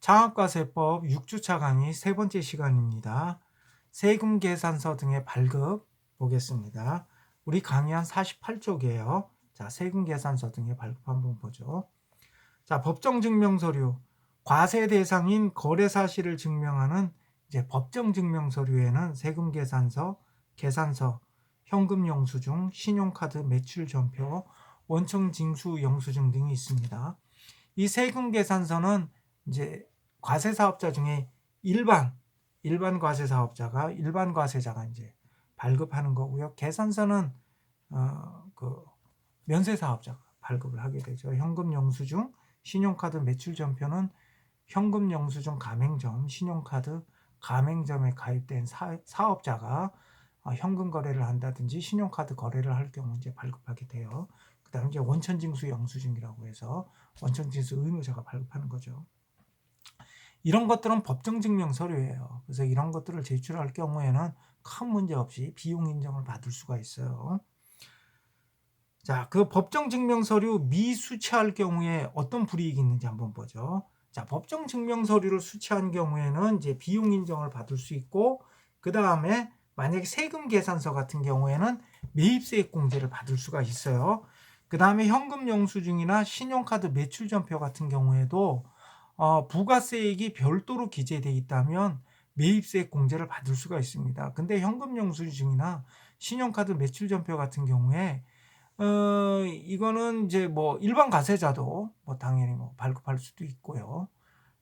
장학과세법 6주차 강의 세 번째 시간입니다. 세금 계산서 등의 발급 보겠습니다. 우리 강의 한 48쪽이에요. 자, 세금 계산서 등의 발급 한번 보죠. 자, 법정 증명 서류. 과세 대상인 거래 사실을 증명하는 이제 법정 증명 서류에는 세금 계산서, 계산서, 현금 영수증, 신용카드 매출 전표, 원청 징수 영수증 등이 있습니다. 이 세금 계산서는 이제 과세 사업자 중에 일반 과세 사업자가 일반 과세자가 이제 발급하는 거고요. 계산서는 그 면세 사업자가 발급을 하게 되죠. 현금 영수증, 신용카드 매출 전표는 현금 영수증 가맹점, 신용카드 가맹점에 가입된 사업자가 현금 거래를 한다든지 신용카드 거래를 할 경우 이제 발급하게 돼요. 그다음 이제 원천징수 영수증이라고 해서 원천징수 의무자가 발급하는 거죠. 이런 것들은 법정 증명 서류예요. 그래서 이런 것들을 제출할 경우에는 큰 문제 없이 비용 인정을 받을 수가 있어요. 자, 그 법정 증명 서류 미수취할 경우에 어떤 불이익이 있는지 한번 보죠. 자, 법정 증명 서류를 수취한 경우에는 이제 비용 인정을 받을 수 있고, 그 다음에 만약에 세금 계산서 같은 경우에는 매입세액 공제를 받을 수가 있어요. 그 다음에 현금 영수증이나 신용카드 매출 전표 같은 경우에도 부가세액이 별도로 기재되어 있다면 매입세액 공제를 받을 수가 있습니다. 근데 현금 영수증이나 신용카드 매출 전표 같은 경우에 이거는 이제 뭐 일반 과세자도 뭐 당연히 뭐 발급할 수도 있고요.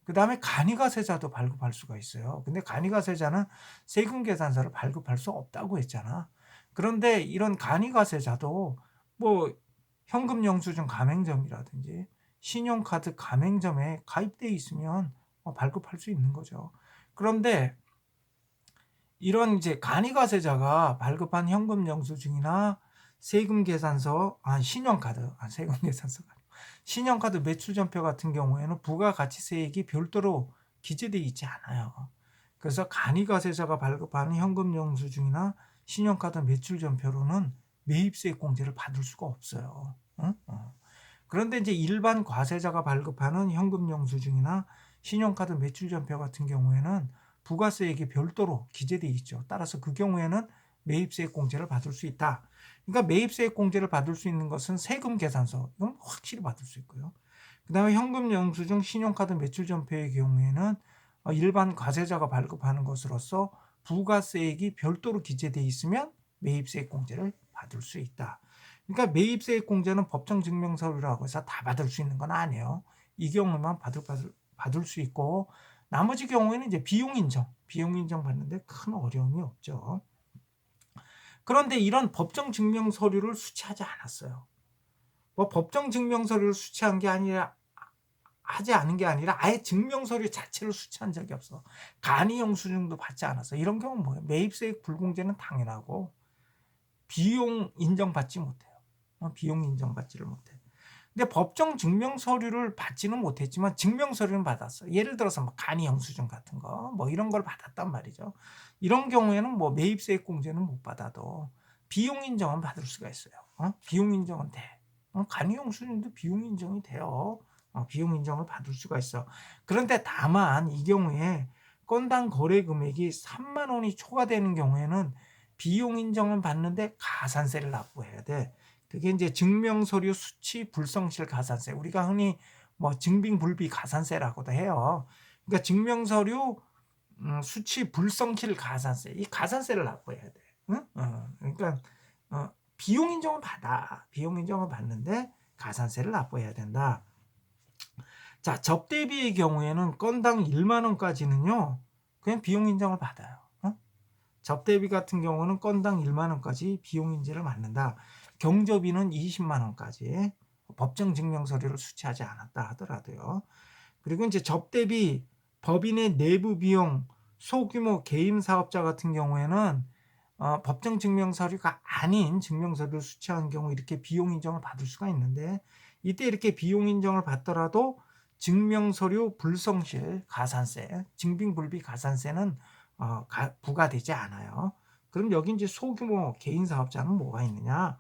그 다음에 간이과세자도 발급할 수가 있어요. 근데 간이과세자는 세금 계산서를 발급할 수 없다고 했잖아. 그런데 이런 간이과세자도 뭐 현금 영수증 가맹점이라든지 신용카드 가맹점에 가입되어 있으면 발급할 수 있는 거죠. 그런데 이런 이제 간이과세자가 발급한 현금 영수증이나 세금 계산서, 세금 계산서가 아니고 신용카드 매출 전표 같은 경우에는 부가가치세액이 별도로 기재되어 있지 않아요. 그래서 간이과세자가 발급하는 현금 영수증이나 신용카드 매출 전표로는 매입세액 공제를 받을 수가 없어요. 응? 그런데 이제 일반 과세자가 발급하는 현금 영수증이나 신용카드 매출 전표 같은 경우에는 부가세액이 별도로 기재되어 있죠. 따라서 그 경우에는 매입세액 공제를 받을 수 있다. 그러니까 매입세액 공제를 받을 수 있는 것은 세금 계산서, 이건 확실히 받을 수 있고요. 그 다음에 현금 영수증, 신용카드 매출 전표의 경우에는 일반 과세자가 발급하는 것으로서 부가세액이 별도로 기재되어 있으면 매입세액 공제를 받을 수 있다. 그러니까 매입세액 공제는 법정 증명 서류라고 해서 다 받을 수 있는 건 아니에요. 이 경우만 받을 수 있고, 나머지 경우에는 이제 비용 인정 받는데 큰 어려움이 없죠. 그런데 이런 법정 증명 서류를 수취하지 않았어요. 뭐 법정 증명 서류를 수취한 게 아니라 하지 않은 게 아니라 아예 증명 서류 자체를 수취한 적이 없어. 간이 영수증도 받지 않았어. 이런 경우는 뭐예요? 매입세액 불공제는 당연하고 비용 인정받지 못해요. 비용 인정받지를 못해. 근데 법정 증명 서류를 받지는 못했지만 증명 서류는 받았어. 예를 들어서 뭐 간이 영수증 같은 거, 뭐 이런 걸 받았단 말이죠. 이런 경우에는 뭐 매입세액 공제는 못 받아도 비용 인정은 받을 수가 있어요. 비용 인정은 돼. 간이 영수증도 비용 인정이 돼요. 비용 인정을 받을 수가 있어. 그런데 다만 이 경우에 건당 거래 금액이 3만 원이 초과되는 경우에는 비용 인정은 받는데 가산세를 납부해야 돼. 그게 이제 증명서류 수취 불성실 가산세. 우리가 흔히 뭐 증빙불비 가산세라고도 해요. 그러니까 증명서류 수취 불성실 가산세. 이 가산세를 납부해야 돼. 응? 그러니까 비용 인정은 받아. 비용 인정은 받는데 가산세를 납부해야 된다. 자, 접대비의 경우에는 건당 1만 원까지는요. 그냥 비용 인정을 받아요. 접대비 같은 경우는 건당 1만 원까지 비용 인지를 받는다. 경조비는 20만 원까지 법정 증명 서류를 수취하지 않았다 하더라도요. 그리고 이제 접대비, 법인의 내부 비용, 소규모 개인 사업자 같은 경우에는 법정 증명 서류가 아닌 증명 서류를 수취한 경우 이렇게 비용 인정을 받을 수가 있는데, 이때 이렇게 비용 인정을 받더라도 증명 서류 불성실 가산세, 증빙불비 가산세는 부과되지 않아요. 그럼 여기 이제 소규모 개인 사업자는 뭐가 있느냐?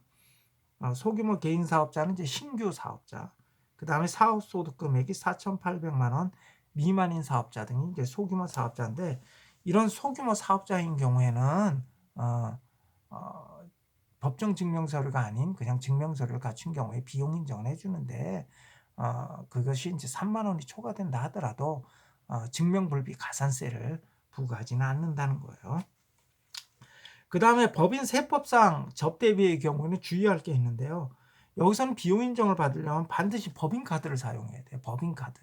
소규모 개인 사업자는 이제 신규 사업자. 그 다음에 사업소득 금액이 4,800만 원 미만인 사업자 등이 이제 소규모 사업자인데 이런 소규모 사업자인 경우에는 어, 어, 법정 증명서류가 아닌 그냥 증명서류를 갖춘 경우에 비용 인정을 해주는데 그것이 이제 3만 원이 초과된다 하더라도 증명불비 가산세를 부과하지는 않는다는 거예요. 그 다음에 법인 세법상 접대비의 경우에는 주의할 게 있는데요. 여기서는 비용 인정을 받으려면 반드시 법인카드를 사용해야 돼요. 법인카드.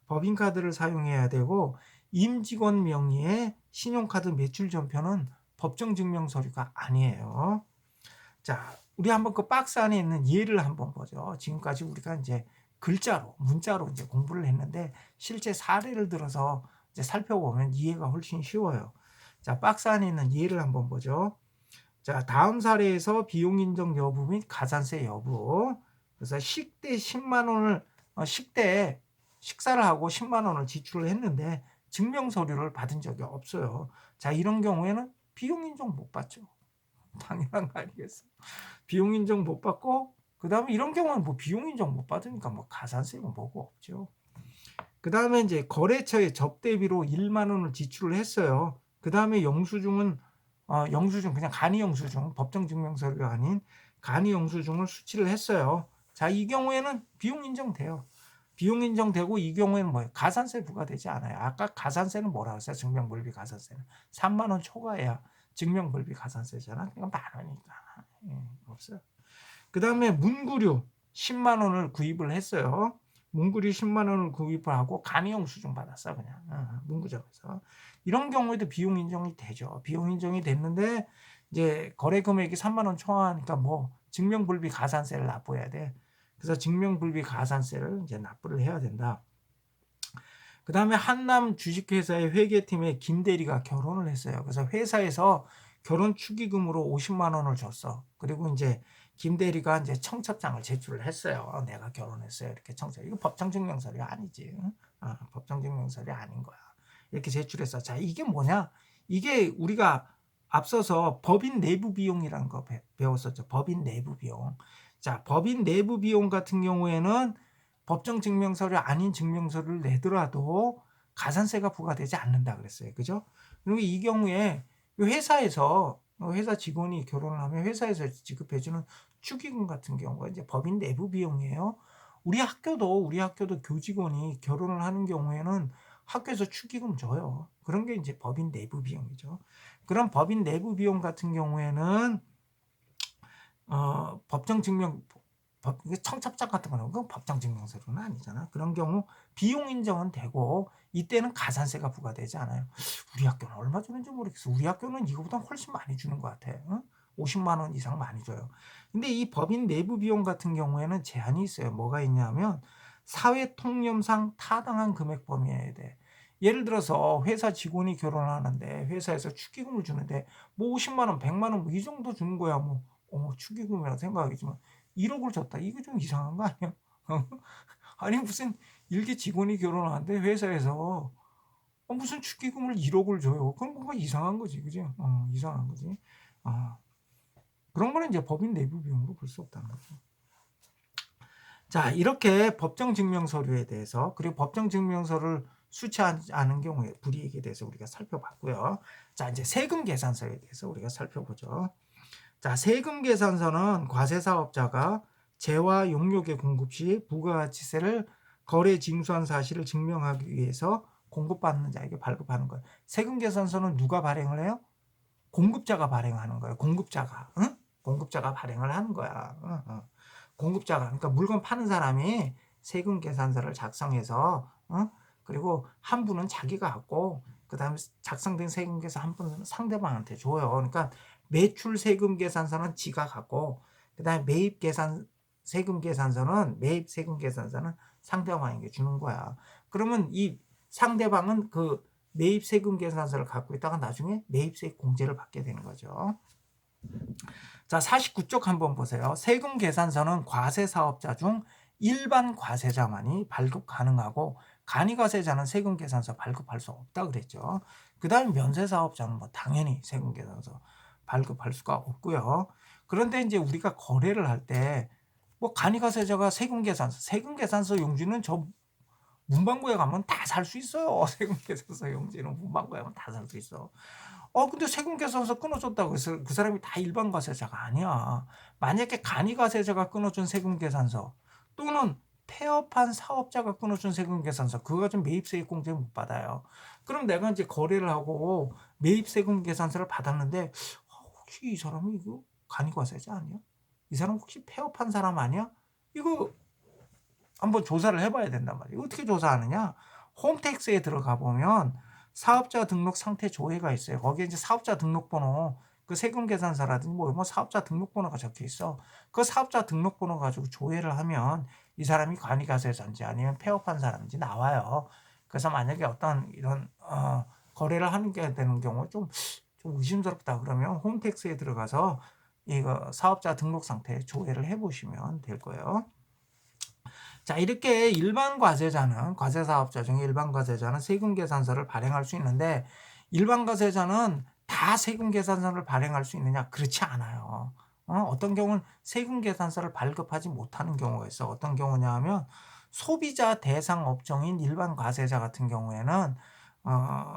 법인카드를 사용해야 되고 임직원 명의의 신용카드 매출 전표는 법정 증명 서류가 아니에요. 자, 우리 한번 그 박스 안에 있는 예를 한번 보죠. 지금까지 우리가 이제 글자로, 문자로 이제 공부를 했는데 실제 사례를 들어서 이제 살펴보면 이해가 훨씬 쉬워요. 자, 박스 안에 있는 예를 한번 보죠. 자, 다음 사례에서 비용 인정 여부 및 가산세 여부. 그래서 식대 10만 원을 식대에 식사를 하고 10만 원을 지출을 했는데 증명 서류를 받은 적이 없어요. 자, 이런 경우에는 비용 인정 못 받죠. 당연한 거 아니겠어. 비용 인정 못 받고 그다음에 이런 경우는 뭐 비용 인정 못 받으니까 뭐 가산세가 뭐고 없죠. 그다음에 이제 거래처에 접대비로 1만 원을 지출을 했어요. 그다음에 영수증은 영수증 그냥 간이 영수증 법정 증명서류가 아닌 간이 영수증을 수취를 했어요. 자, 이 경우에는 비용 인정돼요. 비용 인정되고 이 경우에는 뭐예요? 가산세 부과되지 않아요. 아까 가산세는 뭐라고 했어요? 증명불비 가산세는 3만 원 초과해야 증명불비 가산세잖아. 그러니까 만 원이니까 없어요. 그다음에 문구류 10만 원을 구입을 했어요. 문구류 10만 원을 구입을 하고 간이 영수증 받았어 그냥 문구점에서. 이런 경우에도 비용 인정이 되죠. 비용 인정이 됐는데 이제 거래 금액이 3만 원 초과하니까 뭐 증명불비 가산세를 납부해야 돼. 그래서 증명불비 가산세를 이제 납부를 해야 된다. 그 다음에 한남 주식회사의 회계팀에 김 대리가 결혼을 했어요. 그래서 회사에서 결혼 축의금으로 50만 원을 줬어. 그리고 이제 김 대리가 이제 청첩장을 제출을 했어요. 내가 결혼했어요. 이렇게 청첩. 이거 법정증명서류 아니지. 법정증명서류 아닌 거야. 이렇게 제출했어. 자, 이게 뭐냐? 이게 우리가 앞서서 법인 내부 비용이라는 거 배웠었죠. 법인 내부 비용. 자, 법인 내부 비용 같은 경우에는 법정 증명서류 아닌 증명서류를 내더라도 가산세가 부과되지 않는다 그랬어요. 그죠? 그리고 이 경우에 회사에서 회사 직원이 결혼을 하면 회사에서 지급해주는 축의금 같은 경우가 이제 법인 내부 비용이에요. 우리 학교도 교직원이 결혼을 하는 경우에는 학교에서 축의금 줘요. 그런 게 이제 법인 내부 비용이죠. 그런 법인 내부 비용 같은 경우에는 법정 증명 청첩장 같은 거는 그 법정 증명서류는 아니잖아. 그런 경우 비용 인정은 되고 이때는 가산세가 부과되지 않아요. 우리 학교는 얼마 주는지 모르겠어. 우리 학교는 이거보다 훨씬 많이 주는 것 같아. 50만 원 이상 많이 줘요. 근데 이 법인 내부 비용 같은 경우에는 제한이 있어요. 뭐가 있냐면 사회 통념상 타당한 금액 범위여야 돼. 예를 들어서 회사 직원이 결혼하는데 회사에서 축의금을 주는데 뭐 50만 원, 100만 원 뭐 이 정도 주는 거야. 뭐 축의금이라 생각하겠지만 1억을 줬다. 이거 좀 이상한 거 아니야? 아니 무슨 일개 직원이 결혼하는데 회사에서 무슨 축의금을 1억을 줘요. 그건 뭔가 이상한 거지, 그지? 이상한 거지. 그런 거는 이제 법인 내부 비용으로 볼 수 없다는 거죠. 자, 이렇게 법정 증명 서류에 대해서 그리고 법정 증명서를 수취하지 않은 경우에 불이익에 대해서 우리가 살펴봤고요. 자, 이제 세금 계산서에 대해서 우리가 살펴보죠. 자, 세금 계산서는 과세사업자가 재화 용역의 공급 시 부가가치세를 거래 징수한 사실을 증명하기 위해서 공급받는 자에게 발급하는 거예요. 세금 계산서는 누가 발행을 해요? 공급자가 발행하는 거예요. 공급자가. 응? 공급자가 발행을 하는 거야. 공급자가. 그러니까 물건 파는 사람이 세금 계산서를 작성해서 그리고 한 분은 자기가 갖고 그다음에 작성된 세금 계산 한 분은 상대방한테 줘요. 그러니까 매출 세금 계산서는 지가 갖고 그다음에 매입 계산 세금 계산서는 매입 세금 계산서는 상대방에게 주는 거야. 그러면 이 상대방은 그 매입 세금 계산서를 갖고 있다가 나중에 매입세 공제를 받게 되는 거죠. 자, 49쪽 한번 보세요. 세금 계산서는 과세사업자 중 일반 과세자만이 발급 가능하고 간이과세자는 세금 계산서 발급할 수 없다 그랬죠. 그 다음에 면세사업자는 뭐 당연히 세금 계산서 발급할 수가 없고요. 그런데 이제 우리가 거래를 할 때 뭐 간이과세자가 세금 계산서 용지는 저 문방구에 가면 다 살 수 있어요. 세금계산서 용지는 문방구에 가면 다 살 수 있어. 근데 세금계산서 끊어줬다고 해서 그 사람이 다 일반 과세자가 아니야. 만약에 간이 과세자가 끊어준 세금계산서 또는 폐업한 사업자가 끊어준 세금계산서 그거 가지고 매입세액공제 못 받아요. 그럼 내가 이제 거래를 하고 매입세금계산서를 받았는데 혹시 이 사람이 이거 간이 과세자 아니야? 이 사람 혹시 폐업한 사람 아니야? 이거 한번 조사를 해봐야 된단 말이에요. 어떻게 조사하느냐? 홈택스에 들어가 보면 사업자 등록 상태 조회가 있어요. 거기에 이제 사업자 등록번호, 그 세금 계산서라든지 뭐 사업자 등록번호가 적혀 있어. 그 사업자 등록번호 가지고 조회를 하면 이 사람이 관이가세자인지 아니면 폐업한 사람인지 나와요. 그래서 만약에 어떤 이런 거래를 하는 게 되는 경우 좀 의심스럽다 그러면 홈택스에 들어가서 이거 사업자 등록 상태 조회를 해보시면 될 거예요. 자, 이렇게 일반 과세자는 과세사업자 중에 일반 과세자는 세금계산서를 발행할 수 있는데 일반 과세자는 다 세금계산서를 발행할 수 있느냐? 그렇지 않아요. 어떤 경우는 세금계산서를 발급하지 못하는 경우가 있어. 어떤 경우냐 하면 소비자 대상 업종인 일반 과세자 같은 경우에는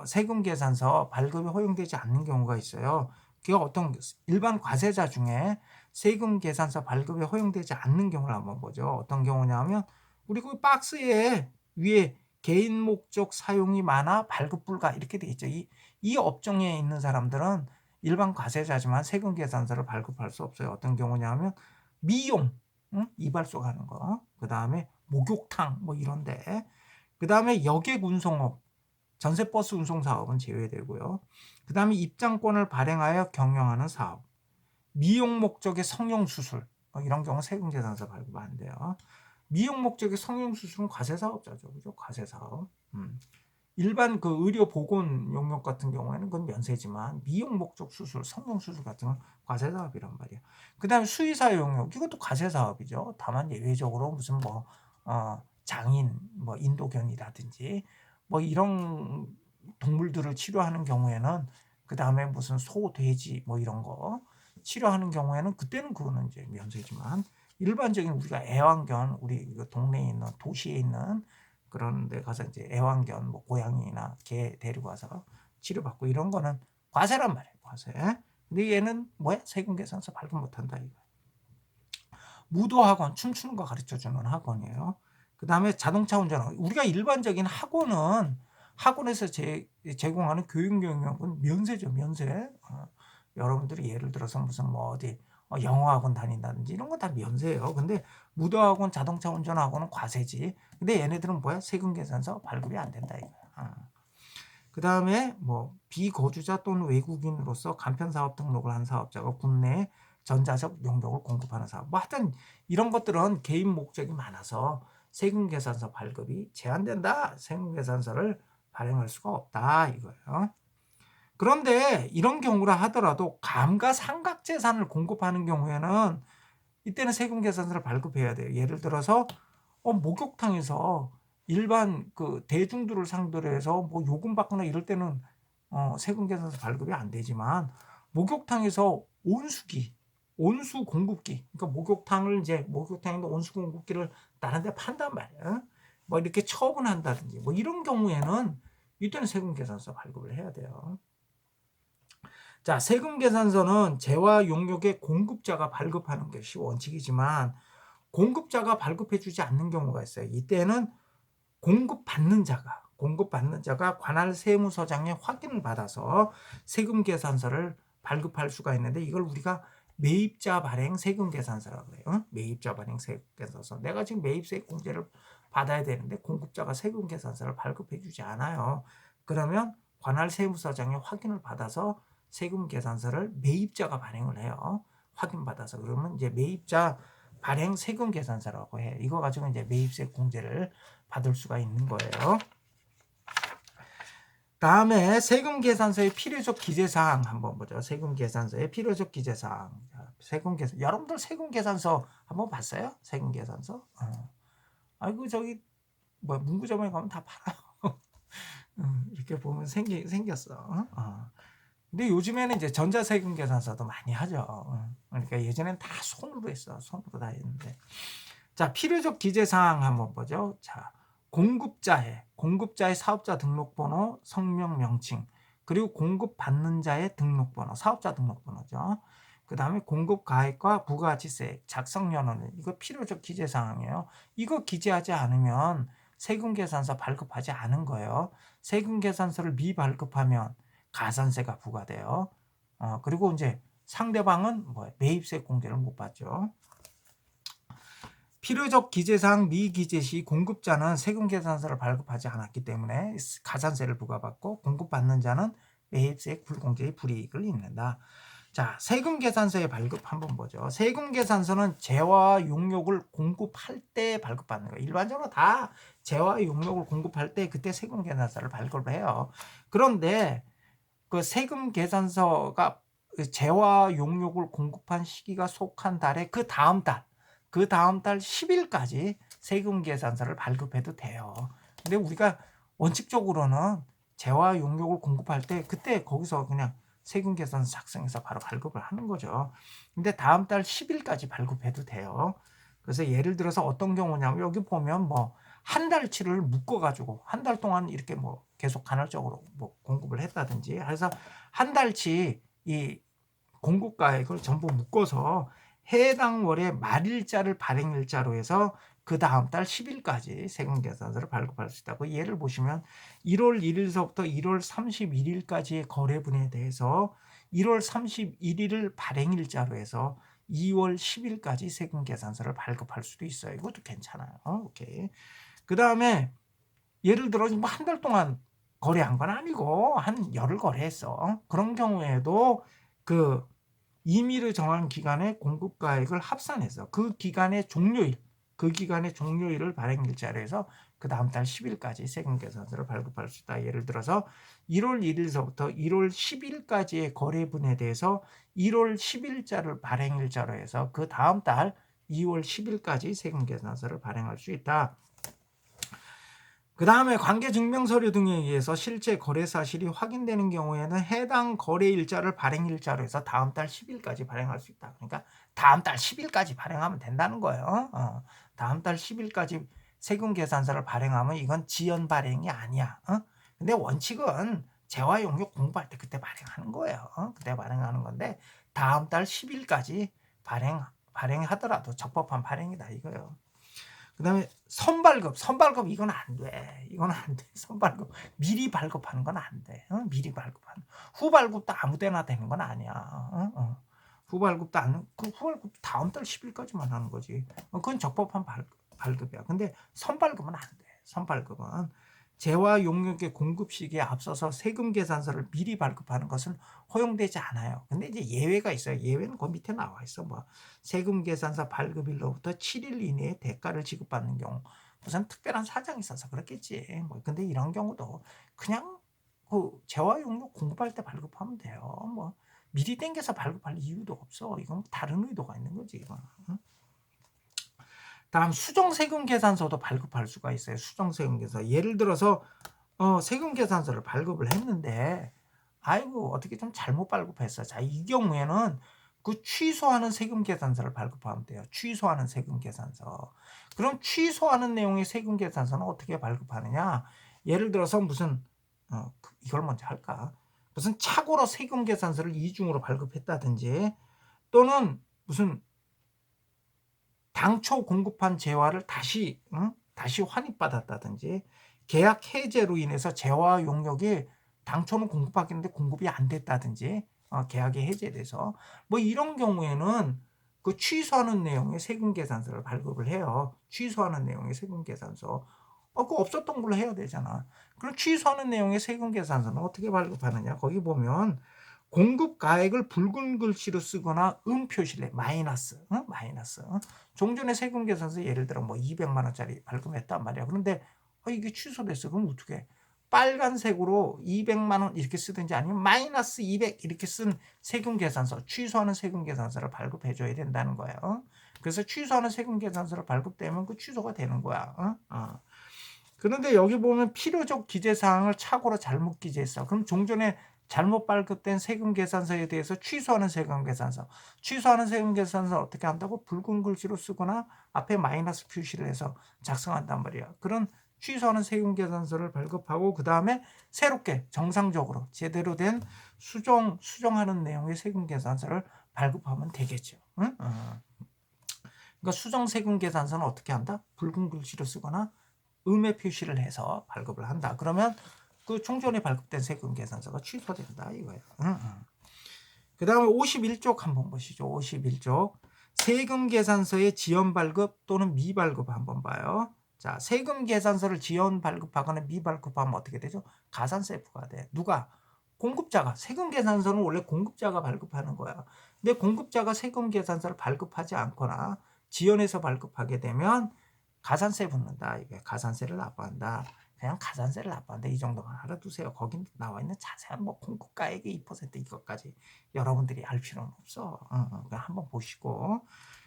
세금계산서 발급이 허용되지 않는 경우가 있어요. 그 어떤 일반 과세자 중에 세금계산서 발급이 허용되지 않는 경우를 한번 보죠. 어떤 경우냐 하면 우리 그 박스에 위에 개인 목적 사용이 많아 발급 불가 이렇게 돼 있죠. 이 업종에 있는 사람들은 일반 과세자지만 세금계산서를 발급할 수 없어요. 어떤 경우냐 하면 미용, 이발소 가는 거, 그 다음에 목욕탕 뭐 이런데, 그 다음에 여객 운송업, 전세버스 운송 사업은 제외되고요. 그 다음에 입장권을 발행하여 경영하는 사업, 미용 목적의 성형수술 이런 경우 세금계산서 발급 안 돼요. 미용 목적의 성형수술은 과세사업자죠. 그죠? 과세사업. 일반 그 의료 보건 용역 같은 경우에는 그건 면세지만 미용 목적 수술, 성형수술 같은 건 과세사업이란 말이에요. 그 다음에 수의사 용역, 이것도 과세사업이죠. 다만 예외적으로 무슨 장인, 인도견이라든지 이런 동물들을 치료하는 경우에는 그 다음에 무슨 소, 돼지 이런 거 치료하는 경우에는 그때는 그거는 이제 면세지만 일반적인 우리가 애완견 우리 동네에 있는 도시에 있는 그런 데 가서 이제 애완견 고양이나 개 데리고 와서 치료받고 이런 거는 과세란 말이에요. 과세. 근데 얘는 뭐야? 세금계산서 발급 못한다 이거. 무도학원 춤추는 거 가르쳐주는 학원이에요. 그 다음에 자동차 운전학원. 우리가 일반적인 학원에서 제공하는 교육 영역은 면세죠. 면세. 여러분들이 예를 들어서 무슨 어디 영어학원 다닌다든지 이런 건 다 면세예요. 근데 무도학원, 자동차 운전학원은 과세지. 근데 얘네들은 뭐야? 세금계산서 발급이 안 된다 이거야. 그 다음에 비거주자 또는 외국인으로서 간편사업 등록을 한 사업자가 국내에 전자적 용도를 공급하는 사업. 하여튼 이런 것들은 개인 목적이 많아서 세금계산서 발급이 제한된다. 세금계산서를 발행할 수가 없다 이거예요. 그런데 이런 경우라 하더라도 감가상각재산을 공급하는 경우에는 이때는 세금계산서를 발급해야 돼요. 예를 들어서 목욕탕에서 일반 그 대중들을 상대로 해서 요금 받거나 이럴 때는 세금계산서 발급이 안 되지만 목욕탕에서 온수 공급기, 그러니까 목욕탕에 있는 온수 공급기를 다른 데 판단 말이야. 이렇게 처분한다든지 이런 경우에는 이때는 세금계산서 발급을 해야 돼요. 자, 세금계산서는 재화 용역의 공급자가 발급하는 것이 원칙이지만 공급자가 발급해주지 않는 경우가 있어요. 이때는 공급받는 자가 관할 세무서장의 확인을 받아서 세금계산서를 발급할 수가 있는데 이걸 우리가 매입자 발행 세금계산서라고 해요. 매입자 발행 세금계산서. 내가 지금 매입세액 공제를 받아야 되는데 공급자가 세금계산서를 발급해주지 않아요. 그러면 관할 세무서장의 확인을 받아서 세금계산서를 매입자가 발행을 해요. 확인받아서. 그러면 이제 매입자 발행 세금계산서라고 해. 이거 가지고 이제 매입세 공제를 받을 수가 있는 거예요. 다음에 세금계산서의 필요적 기재사항 한번 보죠. 세금계산서의 필요적 기재사항. 세금계산. 여러분들 세금계산서 한번 봤어요? 세금계산서? 아이고 저기 문구점에 가면 다 팔아요. 이렇게 보면 생겼어. 근데 요즘에는 이제 전자세금 계산서도 많이 하죠. 그러니까 예전엔 다 손으로 했어. 손으로 다 했는데. 자, 필요적 기재사항 한번 보죠. 자, 공급자의 사업자 등록번호, 성명, 명칭, 그리고 공급받는 자의 등록번호, 사업자 등록번호죠. 그 다음에 공급가액과 부가가치세액, 작성연원, 이거 필요적 기재사항이에요. 이거 기재하지 않으면 세금계산서 발급하지 않은 거예요. 세금계산서를 미발급하면 가산세가 부과돼요. 그리고 이제 상대방은 매입세 공제를 못 받죠. 필요적 기재사항 미기재 시 공급자는 세금계산서를 발급하지 않았기 때문에 가산세를 부과받고 공급받는 자는 매입세 불공제의 불이익을 입는다. 자, 세금계산서의 발급 한번 보죠. 세금계산서는 재화와 용역을 공급할 때 발급받는 거예요. 일반적으로 다 재화와 용역을 공급할 때 그때 세금계산서를 발급을 해요. 그런데 그 세금계산서가 재화 용역을 공급한 시기가 속한 달에 그 다음 달 10일까지 세금계산서를 발급해도 돼요. 근데 우리가 원칙적으로는 재화 용역을 공급할 때 그때 거기서 그냥 세금계산서 작성해서 바로 발급을 하는 거죠. 근데 다음 달 10일까지 발급해도 돼요. 그래서 예를 들어서 어떤 경우냐면 여기 보면 한 달치를 묶어가지고 한 달 동안 이렇게 계속 간헐적으로 공급을 했다든지 해서 한 달치 이 공급가액을 전부 묶어서 해당 월의 말일자를 발행일자로 해서 그 다음 달 10일까지 세금계산서를 발급할 수 있다고 예를 보시면 1월 1일서부터 1월 31일까지의 거래분에 대해서 1월 31일을 발행일자로 해서 2월 10일까지 세금계산서를 발급할 수도 있어요. 이것도 괜찮아요. 오케이. 그 다음에 예를 들어 한 달 동안 거래한 건 아니고 한 열흘 거래했어. 그런 경우에도 그 임의로 정한 기간에 공급가액을 합산해서 그 기간의 종료일을 발행일자로 해서 그 다음 달 10일까지 세금계산서를 발급할 수 있다. 예를 들어서 1월 1일서부터 1월 10일까지의 거래분에 대해서 1월 10일자를 발행일자로 해서 그 다음 달 2월 10일까지 세금계산서를 발행할 수 있다. 그 다음에 관계증명서류 등에 의해서 실제 거래 사실이 확인되는 경우에는 해당 거래일자를 발행일자로 해서 다음 달 10일까지 발행할 수 있다. 그러니까 다음 달 10일까지 발행하면 된다는 거예요. 다음 달 10일까지 세금계산서를 발행하면 이건 지연 발행이 아니야. 근데 원칙은 재화용역 공부할 때 그때 발행하는 거예요. 그때 발행하는 건데 다음 달 10일까지 발행하더라도 적법한 발행이다 이거예요. 그 다음에 선발급 이건 안 돼. 선발급 미리 발급하는 건 안 돼. 미리 발급하는. 후발급도 아무데나 되는 건 아니야. 후발급도 후발급 다음 달 10일까지만 하는 거지. 그건 적법한 발급이야. 근데 선발급은 안 돼. 선발급은 재화 용역의 공급 시기에 앞서서 세금 계산서를 미리 발급하는 것은 허용되지 않아요. 근데 이제 예외가 있어요. 예외는 그 밑에 나와 있어. 세금 계산서 발급일로부터 7일 이내에 대가를 지급받는 경우 무슨 특별한 사정이 있어서 그렇겠지. 근데 이런 경우도 그냥 그 재화 용역 공급할 때 발급하면 돼요. 미리 땡겨서 발급할 이유도 없어. 이건 다른 의도가 있는 거지. 이건. 다음 수정세금 계산서도 발급할 수가 있어요. 수정세금 계산서. 예를 들어서 세금 계산서를 발급을 했는데 아이고 어떻게 좀 잘못 발급했어. 자, 이 경우에는 그 취소하는 세금 계산서를 발급하면 돼요. 취소하는 세금 계산서. 그럼 취소하는 내용의 세금 계산서는 어떻게 발급하느냐? 예를 들어서 무슨 이걸 먼저 할까? 무슨 착오로 세금 계산서를 이중으로 발급했다든지 또는 무슨 당초 공급한 재화를 다시 환입받았다든지 계약 해제로 인해서 재화 용역이 당초는 공급하겠는데 공급이 안 됐다든지 계약이 해제돼서 이런 경우에는 그 취소하는 내용의 세금 계산서를 발급을 해요. 취소하는 내용의 세금 계산서. 그거 없었던 걸로 해야 되잖아. 그럼 취소하는 내용의 세금 계산서는 어떻게 발급하느냐? 거기 보면 공급 가액을 붉은 글씨로 쓰거나 표시를 해. 마이너스. 종전에 세금 계산서 예를 들어 200만 원짜리 발급했단 말이야. 그런데 이게 취소됐어. 그럼 어떻게? 빨간색으로 200만 원 이렇게 쓰든지 아니면 마이너스 200 이렇게 쓴 세금 계산서, 취소하는 세금 계산서를 발급해 줘야 된다는 거예요. 그래서 취소하는 세금 계산서를 발급되면 그 취소가 되는 거야. 그런데 여기 보면 필요적 기재사항을 착오로 잘못 기재했어. 그럼 종전에 잘못 발급된 세금 계산서에 대해서 취소하는 세금 계산서 어떻게 한다고? 붉은 글씨로 쓰거나 앞에 마이너스 표시를 해서 작성한단 말이야. 그런 취소하는 세금계산서를 발급하고 그 다음에 새롭게 정상적으로 제대로 된 수정하는 내용의 세금계산서를 발급하면 되겠죠. 응? 그러니까 수정 세금계산서는 어떻게 한다? 붉은 글씨로 쓰거나 음의 표시를 해서 발급을 한다. 그러면 그 총전에 발급된 세금계산서가 취소된다 이거예요. 그 다음에 51쪽 한번 보시죠. 51쪽 세금계산서의 지연 발급 또는 미발급 한번 봐요. 자, 세금계산서를 지연 발급하거나 미발급하면 어떻게 되죠? 가산세부가 돼. 누가? 공급자가. 세금계산서는 원래 공급자가 발급하는 거야. 근데 공급자가 세금계산서를 발급하지 않거나 지연해서 발급하게 되면 가산세 붙는다. 이게 가산세를 납부한다. 그냥 가산세를 납부한다. 이 정도만 알아두세요. 거긴 나와 있는 자세한 뭐 공급가액의 2% 이것까지 여러분들이 알 필요는 없어. 그냥 한번 보시고.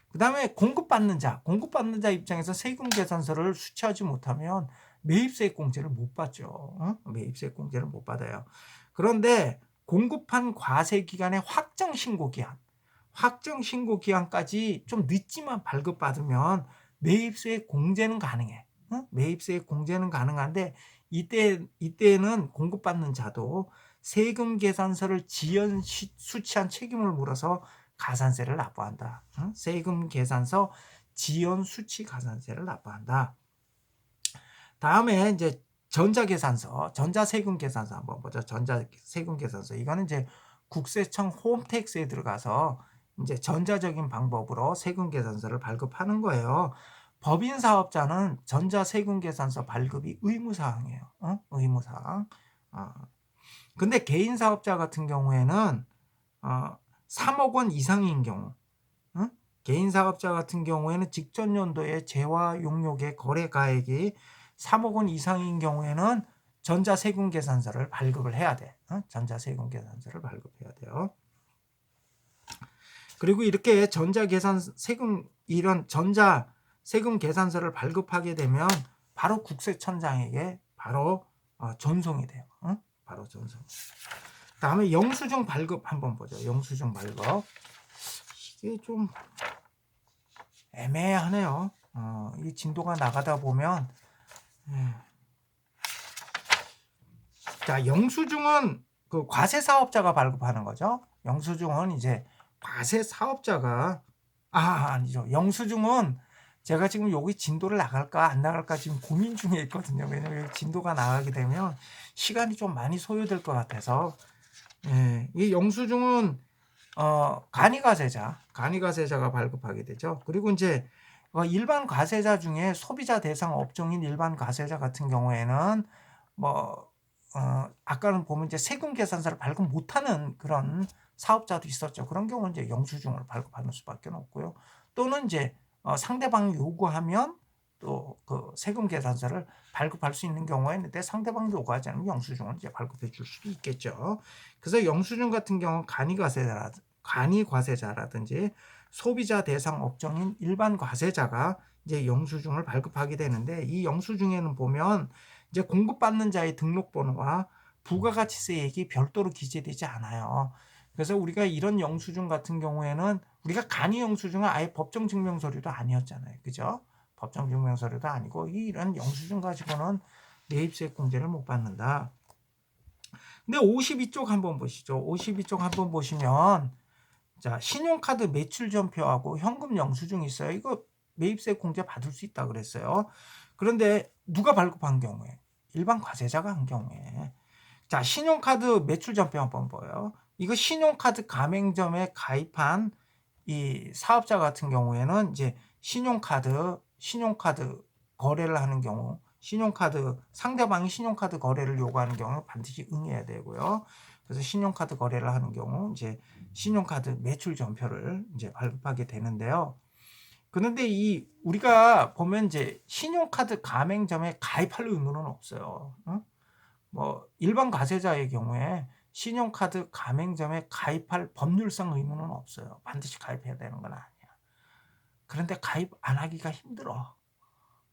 그 다음에 공급받는 자 입장에서 세금 계산서를 수취하지 못하면 매입세액 공제를 못 받죠. 매입세액 공제를 못 받아요. 그런데 공급한 과세 기간의 확정 신고 기한까지 좀 늦지만 발급받으면 매입세액 공제는 가능해. 매입세액 공제는 가능한데 이때는 공급받는 자도 세금 계산서를 지연 수취한 책임을 물어서 가산세를 납부한다. 세금 계산서 지연 수취 가산세를 납부한다. 다음에 이제 전자세금 계산서 한번 보자. 전자세금 계산서 이거는 이제 국세청 홈택스에 들어가서 이제 전자적인 방법으로 세금 계산서를 발급하는 거예요. 법인 사업자는 전자세금 계산서 발급이 의무사항이에요. 의무사항. 근데 개인 사업자 같은 경우에는 3억 원 이상인 경우, 개인 사업자 같은 경우에는 직전 연도에 재화 용역의 거래 가액이 3억 원 이상인 경우에는 전자세금 계산서를 발급을 해야 돼. 전자세금 계산서를 발급해야 돼요. 그리고 이렇게 이런 전자세금 계산서를 발급하게 되면 바로 국세청장에게 바로 전송이 돼요. 바로 전송. 다음에 영수증 발급 한번 보죠. 영수증 발급. 이게 좀 애매하네요. 이 진도가 나가다 보면 자, 영수증은 그 과세 사업자가 발급하는 거죠. 영수증은 이제 과세 사업자가 아니죠. 영수증은 제가 지금 여기 진도를 나갈까 안 나갈까 지금 고민 중에 있거든요. 왜냐면 진도가 나가게 되면 시간이 좀 많이 소요될 것 같아서 이 영수증은 간이과세자가 발급하게 되죠. 그리고 이제 일반 과세자 중에 소비자 대상 업종인 일반 과세자 같은 경우에는 아까는 보면 이제 세금 계산서를 발급 못하는 그런 사업자도 있었죠. 그런 경우는 이제 영수증을 발급하는 수밖에 없고요. 또는 이제 상대방이 요구하면 또 그 세금 계산서를 발급할 수 있는 경우가 있는데 상대방이 요구하지 않으면 영수증을 이제 발급해 줄 수도 있겠죠. 그래서 영수증 같은 경우는 간이과세자라든지 소비자 대상 업종인 일반 과세자가 이제 영수증을 발급하게 되는데 이 영수증에는 보면 이제 공급받는 자의 등록번호와 부가가치세액이 별도로 기재되지 않아요. 그래서 우리가 이런 영수증 같은 경우에는 우리가 간이 영수증은 아예 법정 증명서류도 아니었잖아요. 그죠? 법정 증명서류도 아니고 이런 영수증 가지고는 매입세액 공제를 못 받는다. 근데 52쪽 한번 보시죠. 52쪽 한번 보시면 자, 신용카드 매출 전표하고 현금 영수증이 있어요. 이거 매입세액 공제 받을 수 있다 그랬어요. 그런데 누가 발급한 경우에? 일반 과세자가 한 경우에. 자, 신용카드 매출 전표 한번 보여요. 이거 신용카드 가맹점에 가입한 이 사업자 같은 경우에는 이제 신용카드 거래를 하는 경우, 상대방이 신용카드 거래를 요구하는 경우 반드시 응해야 되고요. 그래서 신용카드 거래를 하는 경우 이제 신용카드 매출 전표를 이제 발급하게 되는데요. 그런데 우리가 보면 이제 신용카드 가맹점에 가입할 의무는 없어요. 일반 과세자의 경우에 신용카드 가맹점에 가입할 법률상 의무는 없어요. 반드시 가입해야 되는 건 아니야. 그런데 가입 안 하기가 힘들어.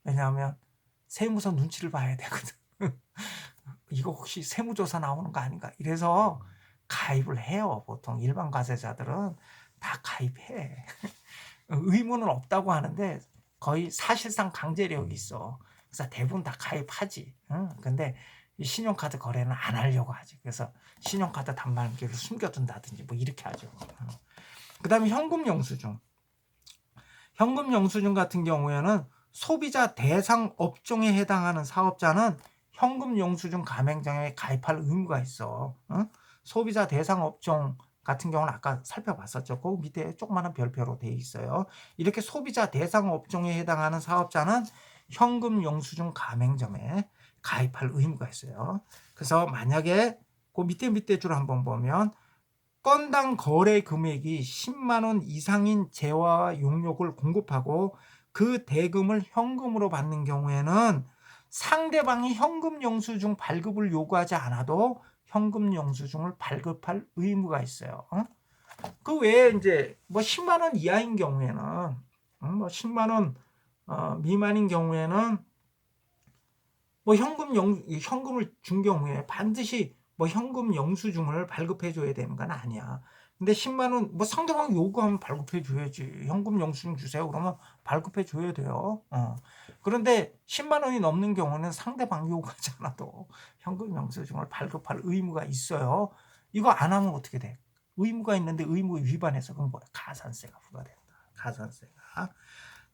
왜냐하면 세무서 눈치를 봐야 되거든. 이거 혹시 세무조사 나오는 거 아닌가? 이래서 가입을 해요. 보통 일반 과세자들은 다 가입해. 의무는 없다고 하는데 거의 사실상 강제력이 있어. 그래서 대부분 다 가입하지. 응? 근데 이 신용카드 거래는 안 하려고 하지. 그래서 신용카드 단말기를 숨겨둔다든지 뭐 이렇게 하죠. 응. 그다음에 현금 영수증. 현금 영수증 같은 경우에는 소비자 대상 업종에 해당하는 사업자는 현금 영수증 가맹점에 가입할 의무가 있어. 응? 소비자 대상 업종 같은 경우는 아까 살펴봤었죠. 그 밑에 조그마한 별표로 되어 있어요. 이렇게 소비자 대상 업종에 해당하는 사업자는 현금 영수증 가맹점에 가입할 의무가 있어요. 그래서 만약에 그 밑에 줄을 한번 보면 건당 거래 금액이 10만 원 이상인 재화와 용역을 공급하고 그 대금을 현금으로 받는 경우에는 상대방이 현금 영수증 발급을 요구하지 않아도 현금 영수증을 발급할 의무가 있어요. 그 외에 이제 뭐 10만 원 이하인 경우에는 뭐 10만 원 미만인 경우에는 뭐 현금을 준 경우에 반드시 뭐 현금 영수증을 발급해 줘야 되는 건 아니야. 근데 10만 원 뭐 상대방 요구하면 발급해 줘야지. 현금 영수증 주세요. 그러면 발급해 줘야 돼요. 그런데 10만 원이 넘는 경우는 상대방 요구하지 않아도 현금 영수증을 발급할 의무가 있어요. 이거 안 하면 어떻게 돼? 의무가 있는데 의무 위반해서 그건 뭐야? 가산세가 부과된다. 가산세가.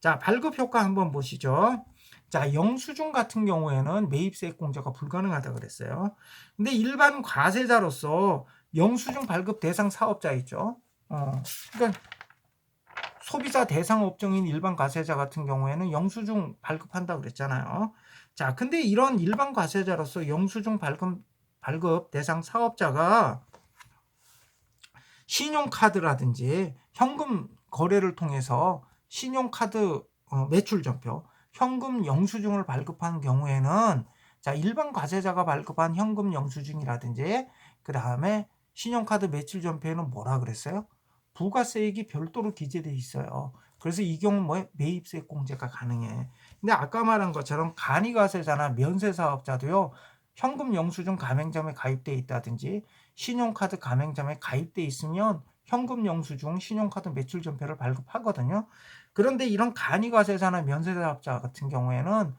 자, 발급 효과 한번 보시죠. 자, 영수증 같은 경우에는 매입세액 공제가 불가능하다 그랬어요. 근데 일반 과세자로서 영수증 발급 대상 사업자 있죠. 그러니까 소비자 대상 업종인 일반 과세자 같은 경우에는 영수증 발급한다 그랬잖아요. 자, 근데 이런 일반 과세자로서 영수증 발급 대상 사업자가 신용카드라든지 현금 거래를 통해서 신용카드 매출 전표, 현금 영수증을 발급한 경우에는 자, 일반 과세자가 발급한 현금 영수증이라든지 그 다음에 신용카드 매출 전표에는 뭐라 그랬어요? 부가세액이 별도로 기재되어 있어요. 그래서 이 경우 뭐 매입세액 공제가 가능해. 근데 아까 말한 것처럼 간이과세자나 면세사업자도요. 현금 영수증 가맹점에 가입되어 있다든지 신용카드 가맹점에 가입되어 있으면 현금 영수증, 신용카드 매출 전표를 발급하거든요. 그런데 이런 간이과세자나 면세사업자 같은 경우에는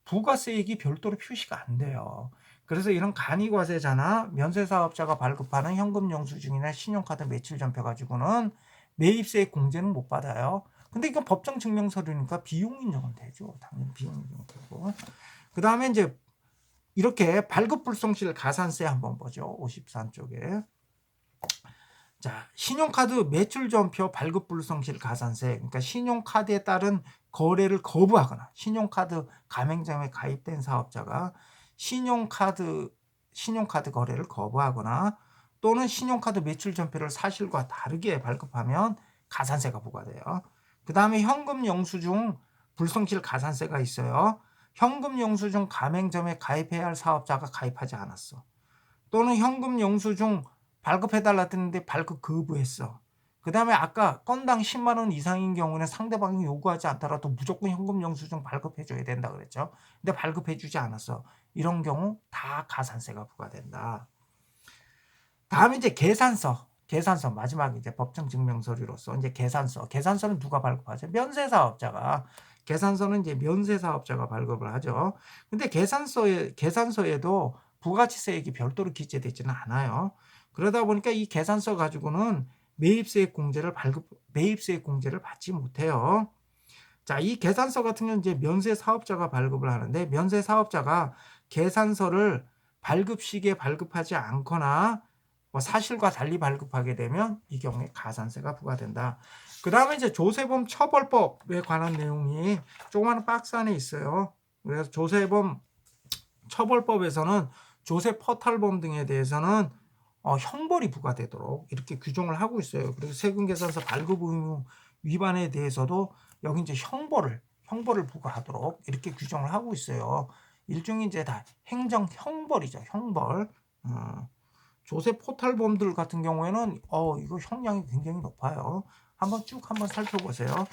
부가세액이 별도로 표시가 안 돼요. 그래서 이런 간이과세자나 면세사업자가 발급하는 현금 영수증이나 신용카드 매출 전표 가지고는 매입세액 공제는 못 받아요. 근데 이건 법정 증명 서류니까 비용 인정은 되죠. 당연히 비용 인정 되고. 그 다음에 이제 이렇게 발급 불성실 가산세 한번 보죠. 54쪽에. 자, 신용카드 매출 전표 발급 불성실 가산세. 그러니까 신용카드에 따른 거래를 거부하거나 신용카드 가맹점에 가입된 사업자가 신용카드 거래를 거부하거나 또는 신용카드 매출 전표를 사실과 다르게 발급하면 가산세가 부과돼요. 그 다음에 현금 영수증 불성실 가산세가 있어요. 현금 영수증 가맹점에 가입해야 할 사업자가 가입하지 않았어. 또는 현금 영수증 발급해달라 했는데 발급 거부했어. 그 다음에 아까 건당 10만 원 이상인 경우는 상대방이 요구하지 않더라도 무조건 현금 영수증 발급해줘야 된다 그랬죠. 근데 발급해주지 않았어. 이런 경우 다 가산세가 부과된다. 다음에 이제 계산서 마지막 이제 법정 증명 서류로서 이제 계산서는 누가 발급하죠? 면세사업자가. 계산서는 이제 면세사업자가 발급을 하죠. 근데 계산서에도 부가치세액이 별도로 기재되지는 않아요. 그러다 보니까 이 계산서 가지고는 매입세액 공제를 받지 못해요. 자, 이 계산서 같은 경우는 이제 면세사업자가 발급을 하는데 면세사업자가 계산서를 발급 시기에 발급하지 않거나 뭐 사실과 달리 발급하게 되면 이 경우에 가산세가 부과된다. 그 다음에 이제 조세범 처벌법에 관한 내용이 조그마한 박스 안에 있어요. 그래서 조세범 처벌법에서는 조세 포탈범 등에 대해서는 형벌이 부과되도록 이렇게 규정을 하고 있어요. 그리고 세금계산서 발급 의무 위반에 대해서도 여기 이제 형벌을 부과하도록 이렇게 규정을 하고 있어요. 일종의 이제 다 행정 형벌이죠. 형벌. 조세 포탈범들 같은 경우에는 이거 형량이 굉장히 높아요. 한번 살펴보세요.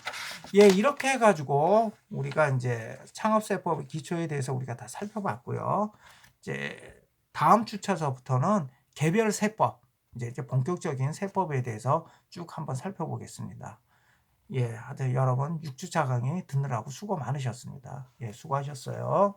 예, 이렇게 해가지고 우리가 이제 창업세법의 기초에 대해서 우리가 다 살펴봤고요. 이제 다음 주차서부터는 개별 세법, 이제 본격적인 세법에 대해서 쭉 한번 살펴보겠습니다. 예, 하여튼 여러분 6주차 강의 듣느라고 수고 많으셨습니다. 예, 수고하셨어요.